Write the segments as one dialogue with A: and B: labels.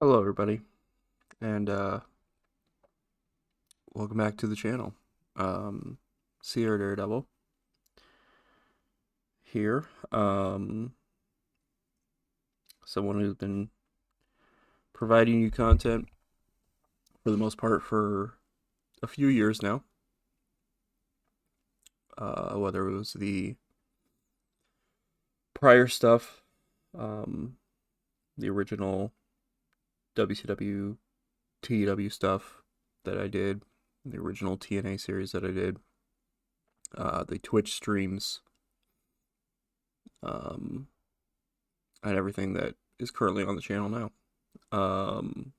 A: Hello, everybody, and welcome back to the channel. Sierra Daredevil here. Someone who's been providing you content for the most part for a few years now. Whether it was the prior stuff, um, the original WCW, TEW stuff that I did, the original TNA series that I did, the Twitch streams, um, and everything that is currently on the channel now. Um,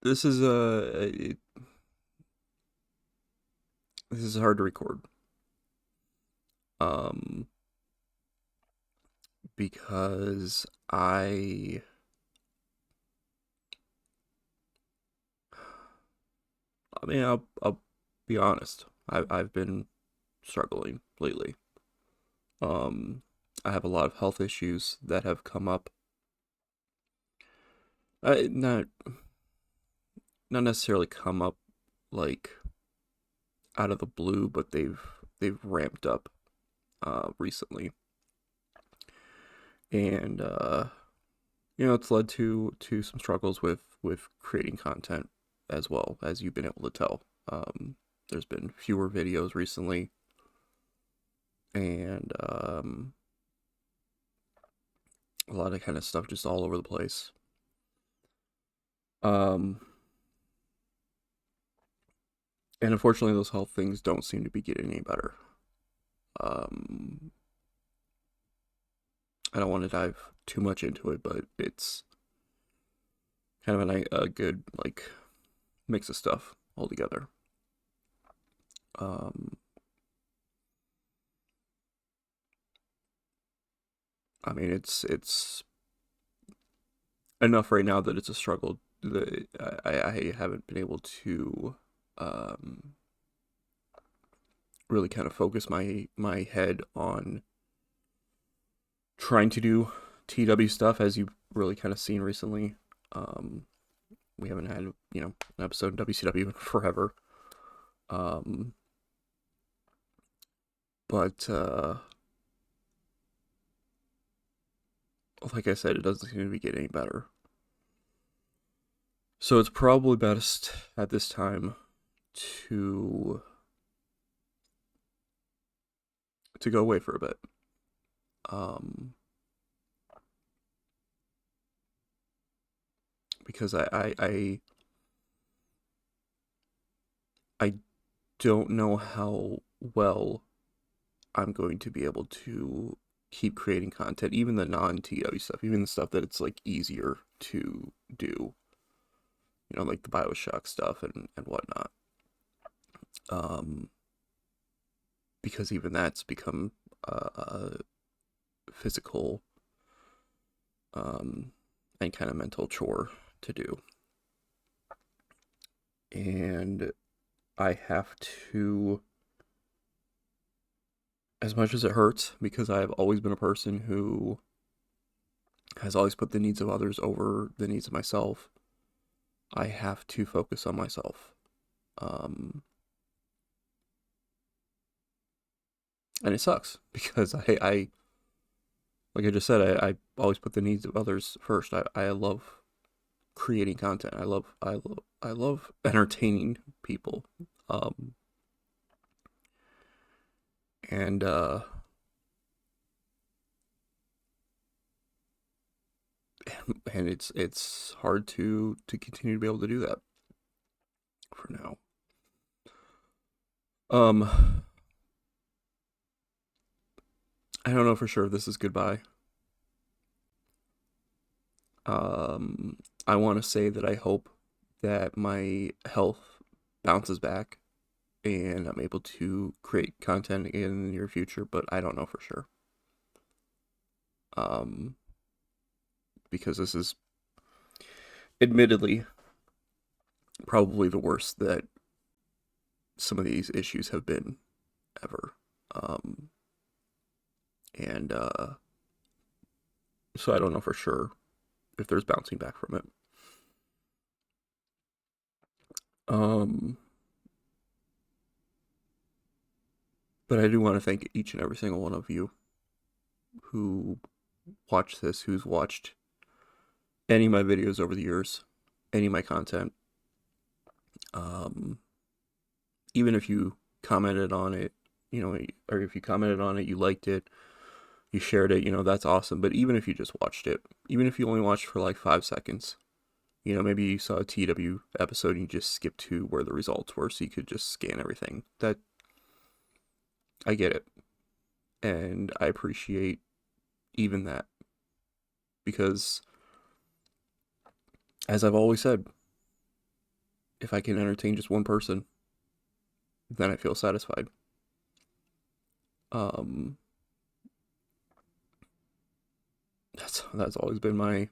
A: this is this is hard to record. Um, because I mean I'll be honest. I've been struggling lately. Um, I have a lot of health issues that have come up. Not necessarily come up like out of the blue, but they've ramped up recently, and it's led to some struggles with creating content as well, as you've been able to tell. There's been fewer videos recently, and a lot of kind of stuff just all over the place. Um, and unfortunately, those health things don't seem to be getting any better. Um, I don't want to dive too much into it, but it's kind of a good like mix of stuff altogether. Um, I mean, it's enough right now that it's a struggle. That I haven't been able to um, really kind of focus my head on trying to do TW stuff, as you've really kind of seen recently. Um, we haven't had an episode in WCW in forever. Um, but like I said, it doesn't seem to be getting any better. So it's probably best at this time to go away for a bit. Um, because I don't know how well I'm going to be able to keep creating content, even the non-TW stuff, even the stuff that it's like easier to do, like the Bioshock stuff and whatnot. Um, because even that's become a physical um, and kind of mental chore to do. And I have to, as much as it hurts, because I've always been a person who has always put the needs of others over the needs of myself, I have to focus on myself. Um, and it sucks because I like I just said, I always put the needs of others first. I love creating content. I love entertaining people. Um, and and it's hard to continue to be able to do that for now. Um, I don't know for sure if this is goodbye. Um, I want to say that I hope that my health bounces back and I'm able to create content again in the near future, but I don't know for sure. Um, because this is admittedly probably the worst that some of these issues have been ever. Um, And so I don't know for sure if there's bouncing back from it. Um, but I do want to thank each and every single one of you who watch this, who's watched any of my videos over the years, any of my content. Um, Even if you commented on it, or if you commented on it, you liked it, you shared it, that's awesome. But even if you just watched it, even if you only watched for like 5 seconds, maybe you saw a TW episode and you just skipped to where the results were so you could just scan everything. That, I get it. And I appreciate even that because, as I've always said, if I can entertain just one person, then I feel satisfied. Um, that's always been my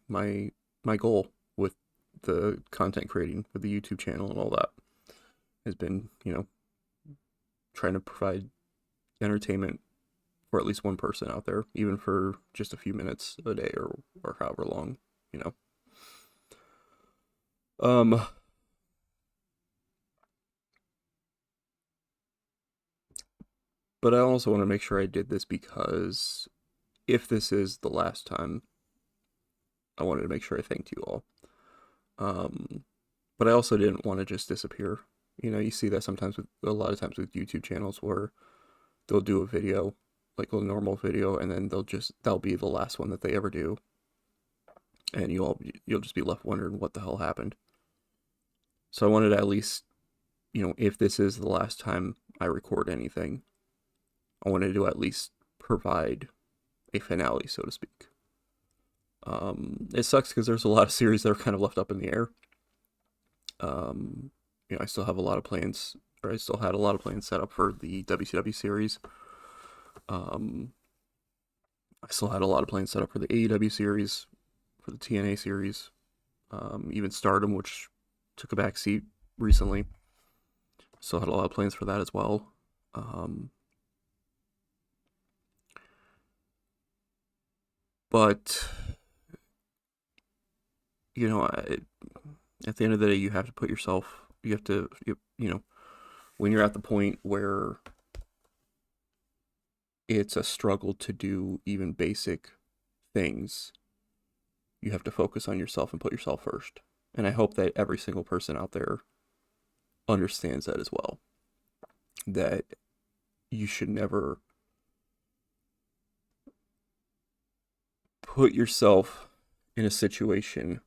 A: goal with the content creating, with the YouTube channel and all that, has been, trying to provide entertainment for at least one person out there, even for just a few minutes a day or however long, you know. Um, but I also want to make sure I did this because if this is the last time, I wanted to make sure I thanked you all. Um, but I also didn't want to just disappear. You see that sometimes with a lot of times with YouTube channels where they'll do a video, like a normal video, and then that'll be the last one that they ever do, and you'll just be left wondering what the hell happened. So I wanted to at least, if this is the last time I record anything, I wanted to at least provide a finale, so to speak. It sucks because there's a lot of series that are kind of left up in the air. I still have a lot of plans, or I still had a lot of plans set up for the WCW series. I still had a lot of plans set up for the AEW series, for the TNA series, even Stardom, which took a back seat recently. Still had a lot of plans for that as well. But at the end of the day, you have to put yourself. You have to, when you're at the point where it's a struggle to do even basic things, you have to focus on yourself and put yourself first. And I hope that every single person out there understands that as well. That you should never put yourself in a situation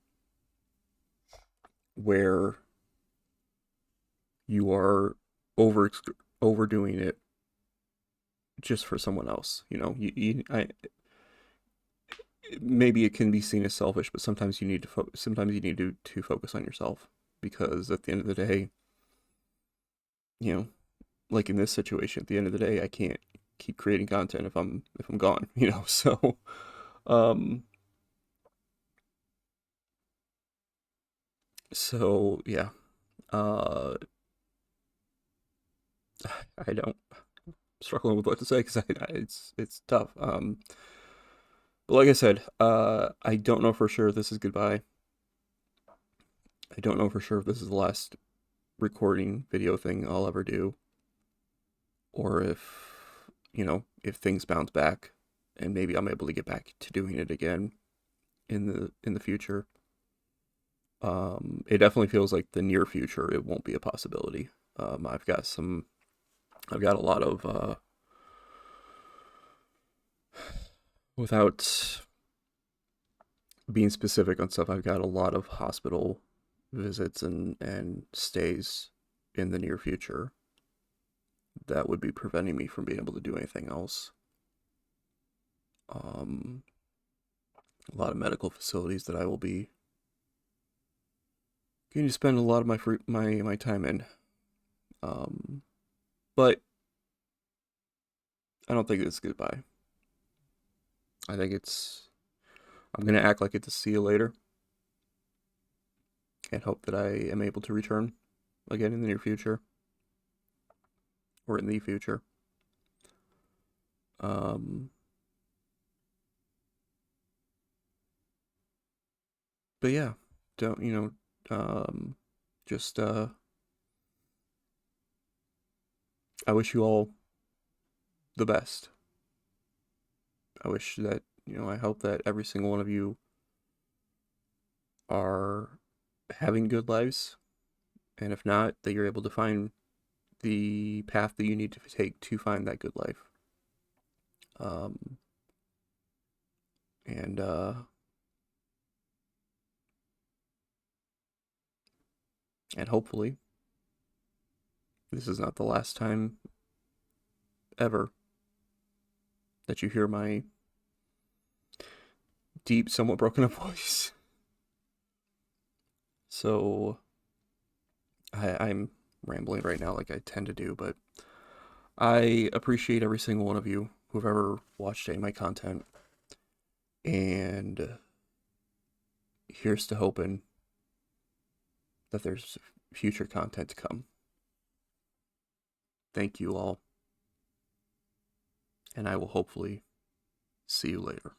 A: where you are overdoing it just for someone else. Maybe it can be seen as selfish, but sometimes you need to focus on yourself, because at the end of the day, like in this situation, at the end of the day, I can't keep creating content if I'm gone. So um yeah. uh I don't struggling with what to say because it's tough. But like I said, I don't know for sure if this is goodbye. I don't know for sure if this is the last recording video thing I'll ever do, or if things bounce back and maybe I'm able to get back to doing it again in the future. It definitely feels like the near future it won't be a possibility. I've got a lot of without being specific on stuff, I've got a lot of hospital visits and stays in the near future that would be preventing me from being able to do anything else. A lot of medical facilities that I will be going to spend a lot of my time in. But I don't think it's goodbye. I think I'm gonna act like it's a see you later, and hope that I am able to return again in the near future, or in the future. Um, but yeah, don't, just, I wish you all the best. I wish that, I hope that every single one of you are having good lives. And if not, that you're able to find the path that you need to take to find that good life. Um, and, and hopefully, this is not the last time ever that you hear my deep, somewhat broken up voice. So, I'm rambling right now like I tend to do, but I appreciate every single one of you who've ever watched any of my content. And here's to hoping that there's future content to come. Thank you all, and I will hopefully see you later.